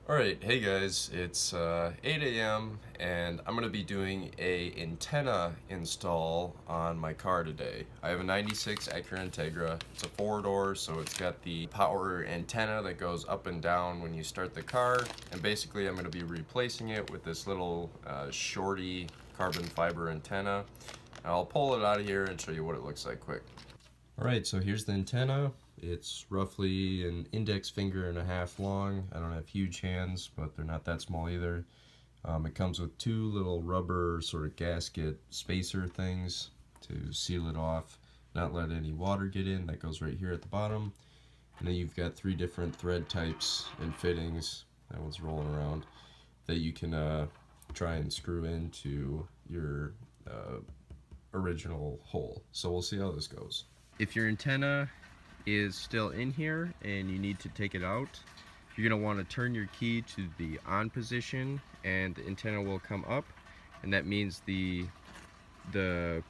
Alright, hey guys, it's 8 a.m. and I'm going to be doing a antenna install on my car today. I have a 96 Acura Integra. It's a four-door, so it's got the power antenna that goes up and down when you start the car, and basically I'm going to be replacing it with this little shorty carbon fiber antenna. I'll pull it out of here and show you what it looks like quick. Alright, so here's the antenna. It's roughly an index finger and a half long. I don't have huge hands, but they're not that small either. It comes with two little rubber sort of gasket spacer things to seal it off, not let any water get in. That goes right here at the bottom. And then you've got three different thread types and fittings, that one's rolling around, that you can try and screw into your original hole. So we'll see how this goes. If your antenna is still in here and you need to take it out, you're going to want to turn your key to the on position and the antenna will come up, and that means the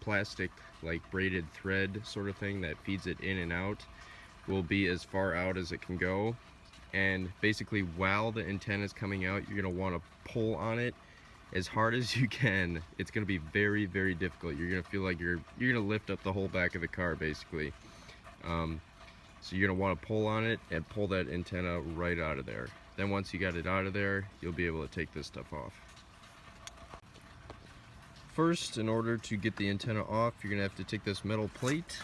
plastic like braided thread sort of thing that feeds it in and out will be as far out as it can go. And basically while the antenna is coming out, you're going to want to pull on it as hard as you can. It's going to be very, very difficult. You're going to feel like you're going to lift up the whole back of the car basically. So you're going to want to pull on it and pull that antenna right out of there. Then once you got it out of there, you'll be able to take this stuff off. First, in order to get the antenna off, you're going to have to take this metal plate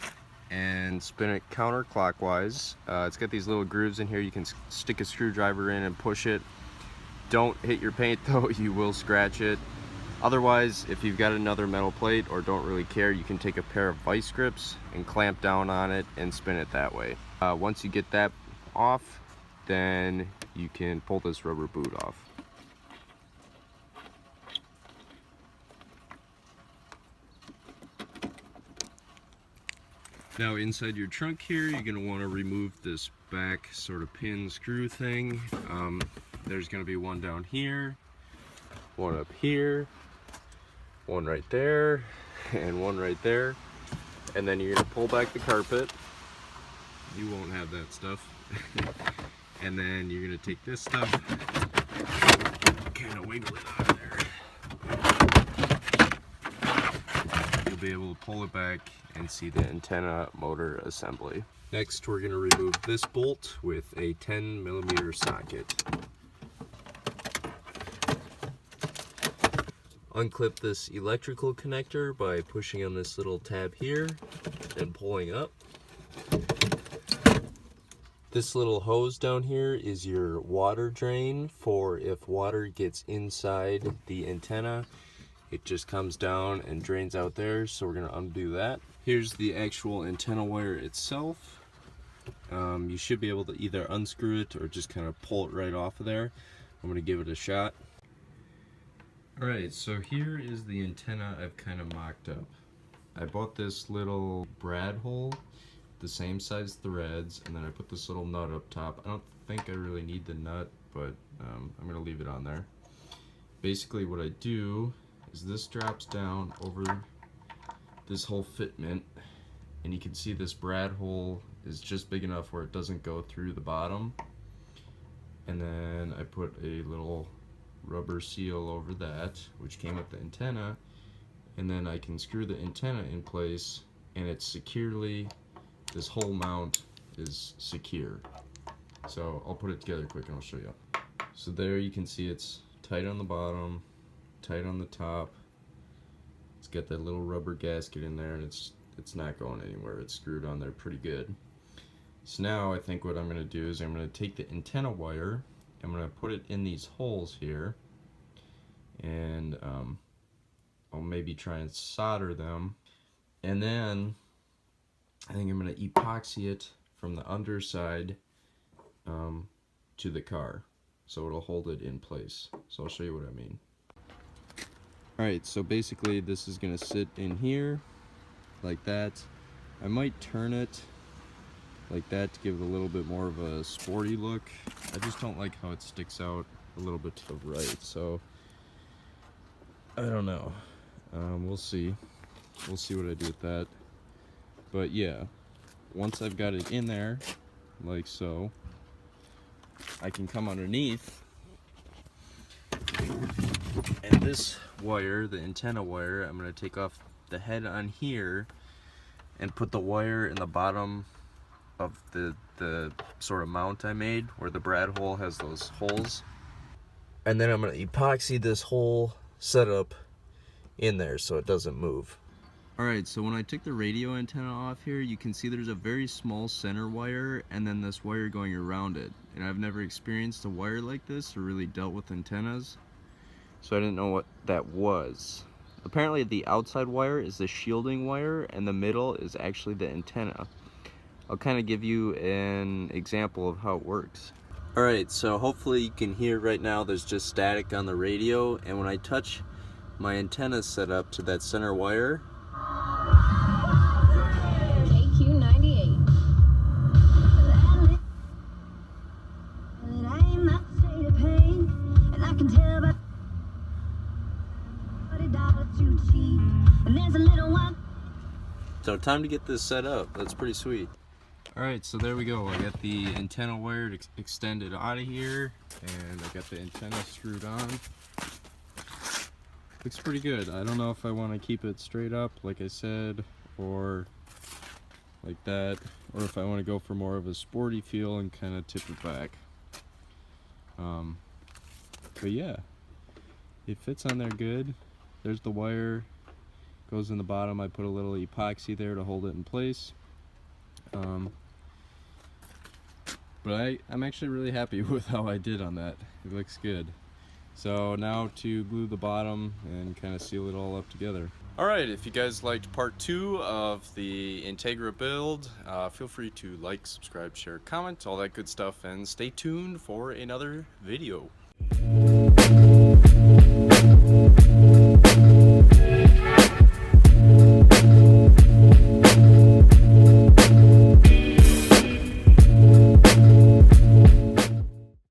and spin it counterclockwise. It's got these little grooves in here. You can stick a screwdriver in and push it. Don't hit your paint though, you will scratch it. Otherwise, if you've got another metal plate or don't really care, you can take a pair of vice grips and clamp down on it and spin it that way. Once you get that off, then you can pull this rubber boot off. Now inside your trunk here, you're going to want to remove this back sort of pin screw thing. There's going to be one down here, one up here, one right there, and one right there. And then you're going to pull back the carpet. You won't have that stuff. And then you're going to take this stuff, kind of wiggle it out of there. You'll be able to pull it back and see the antenna motor assembly. Next, we're going to remove this bolt with a 10mm socket. Unclip this electrical connector by pushing on this little tab here and pulling up. This little hose down here is your water drain for if water gets inside the antenna. It just comes down and drains out there, so we're going to undo that. Here's the actual antenna wire itself. You should be able to either unscrew it or just kind of pull it right off of there. I'm going to give it a shot. Alright, so here is the antenna I've kind of mocked up. I bought this little brad hole, the same size threads, and then I put this little nut up top. I don't think I really need the nut, but I'm going to leave it on there. Basically what I do is this drops down over this whole fitment, and you can see this brad hole is just big enough where it doesn't go through the bottom. And then I put a little rubber seal over that, which came with the antenna, and then I can screw the antenna in place, and it's securely, this whole mount is secure. So I'll put it together quick and I'll show you. So there you can see it's tight on the bottom, tight on the top. It's got that little rubber gasket in there, and it's not going anywhere. It's screwed on there pretty good. So now I think what I'm going to do is I'm going to take the antenna wire, I'm going to put it in these holes here, and I'll maybe try and solder them, and then I think I'm going to epoxy it from the underside to the car, so it'll hold it in place. So I'll show you what I mean. Alright, so basically this is going to sit in here like that. I might turn it like that to give it a little bit more of a sporty look. I just don't like how it sticks out a little bit to the right, so I don't know. We'll see. We'll see what I do with that. But yeah, once I've got it in there, like so, I can come underneath And this wire, the antenna wire, I'm going to take off the head on here and put the wire in the bottom of the sort of mount I made where the brad hole has those holes. And then I'm going to epoxy this whole setup in there so it doesn't move. Alright, so when I took the radio antenna off here, you can see there's a very small center wire and then this wire going around it. And I've never experienced a wire like this or really dealt with antennas, so I didn't know what that was. Apparently the outside wire is the shielding wire and the middle is actually the antenna. I'll kind of give you an example of how it works. Alright, so hopefully you can hear right now there's just static on the radio, and when I touch my antenna set up to that center wire, KQ98. so time to get this set up. That's pretty sweet. Alright, so there we go. I got the antenna wire extended out of here, and I got the antenna screwed on. Looks pretty good. I don't know if I want to keep it straight up, like I said, or like that, or if I want to go for more of a sporty feel and kind of tip it back. But yeah, it fits on there good. There's the wire, goes in the bottom. I put a little epoxy there to hold it in place. But I'm actually really happy with how I did on that. It looks good. So now to glue the bottom and kind of seal it all up together. Alright, if you guys liked part 2 of the Integra build, feel free to like, subscribe, share, comment, all that good stuff, and stay tuned for another video.